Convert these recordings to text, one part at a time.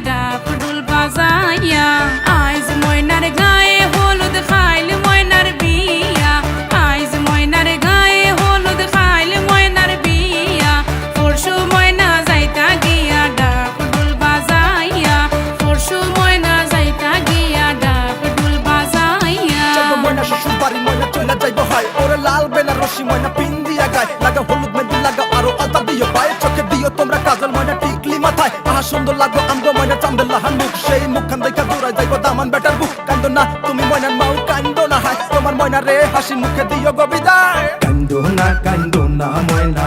ডাক ডুল বাজাইয়া আইজ ময়নার গায়ে হলুদ খাইল ময়নার বিয়া আইজ ময়নার গায়ে হলুদ খাইল ময়নার বিয়া পরশু ময়না যাইতা গিয়া ডাক ডুল বাজাইয়া পরশু ময়না যাইতা গিয়া ডাক ডুল বাজাইয়া ময়না শ্বশুর বাড়ি ময়না চলে যাইব হয় ওরে লাল বেনারসি ময়না পিন দিয়া গায় লাগা হলুদ মেহেন্দি লাগা আরো আলতা দিও পায়ে চোখে দিও তোমরা কাজল ময়না টিকলি মাথায় আহা সুন্দর লাগবো আমগো ময়না চান্দেলাহান মুখ সেই মুখখান দেখা দূরাই যাইব দামান বেটার বুক কান্দো না তুমি ময়নার মাও কান্দো না হায় তোমার ময়না রে হাসি মুখে দিও গো বিদায় কান্দো না ময়না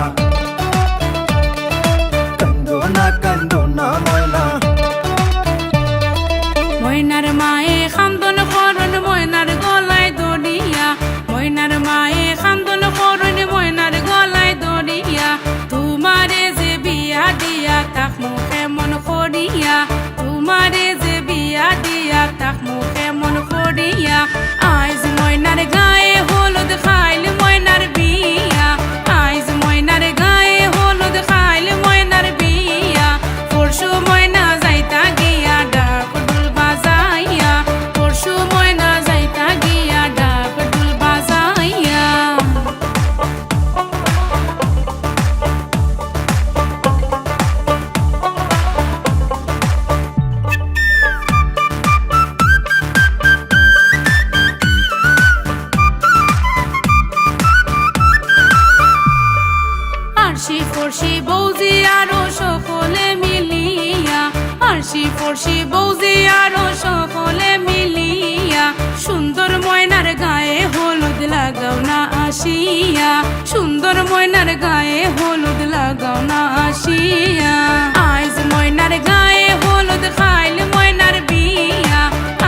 কান্দো না ময়না ময়নার মায়ে খান্দন করন ময়নার গলায় দড়িয়া ময়নার মায়ে খান্দন করন ময়নার গলায় দড়িয়া তোমারে যে বিয়া দিয়া তাক মুখে মন করিয়া তোমারে যে বিয়া দিয়া তাক মুখে মন করিয়া আইজ ময়নার গায়ে হলুদ খাইল ময়নার বিয়া আইজ ময়নার গায়ে হলুদ খাইল ময়নার বিয়া পরশু ময়না যাইতা গিয়া ডাক ডুল বাজাইয়া পরশু ময়না যাইতা গিয়া ডাক ডুল বাজাইয়া আরশি ফরশি বৌজি আরো সকলে মিলিয়া আরশি ফরশি বৌজি আরো সকলে মিলিয়া সুন্দর ময়নার গায়ে হলুদ লাগাও না আসিয়া সুন্দর ময়নার গায়ে হলুদ লাগাও না আসিয়া আইজ ময়নার গায়ে হলুদ খাইল ময়নার বিয়া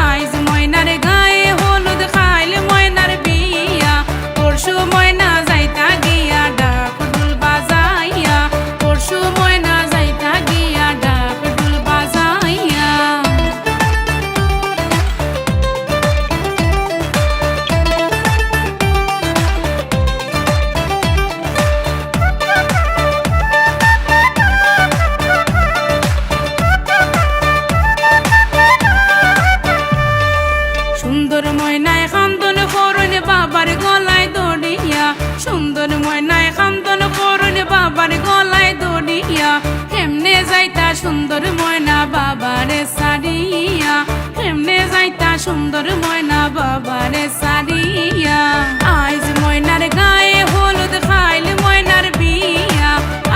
আইজ ময়নার গায়ে হলুদ খাইল ময়নার বিয়া পরশু ময়না যাইতা গিয়া ডাক ডুল বাজাইয়া পরশু ময়না যাইতা গিয়া ডাক ডুল বাজাইয়া সুন্দর ময়নায় খান্দন করন বাবার গলায় দড়িয়া সুন্দর ময়নায় খান্দন করন বাবার গলায় দড়িয়া হেমনে যাইতা সুন্দর ময়না বাবারে সারিয়া হেমনে যাইতা সুন্দর ময়না বাবারে সারিয়া আইজ ময়নার গায়ে হলুদ খাইল ময়নার বিয়া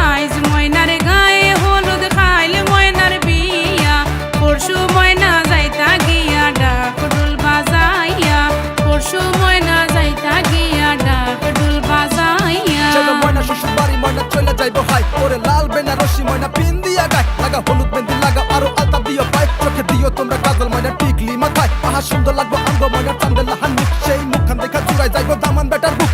আইজ ময়নার গায়ে হলুদ খাইল ময়নার বিয়া পরশু ময়না যাইতা গিয়া ডাক ডুল বাজাইয়া পরশু ময়না যাইতা গিয়া ডাক ডুল বাজাইয়া চলো ময়না শ্বশুর বাড়ি ময়না চলে যাইব হয় ওরে লাল বেনারসি ময়না পিন দিয়া গায় লাগা হলুদ মেহেন্দি লাগা আরো আলতা দিও পায়ে চোখে দিও তোমরা কাজল ময়না টিকলি মাথায় আহা সুন্দর লাগবো আমগো ময়না চান্দেলাহান মুখ সেই মুখখান দেখা দূরাই যাইব দামান বেটার বুক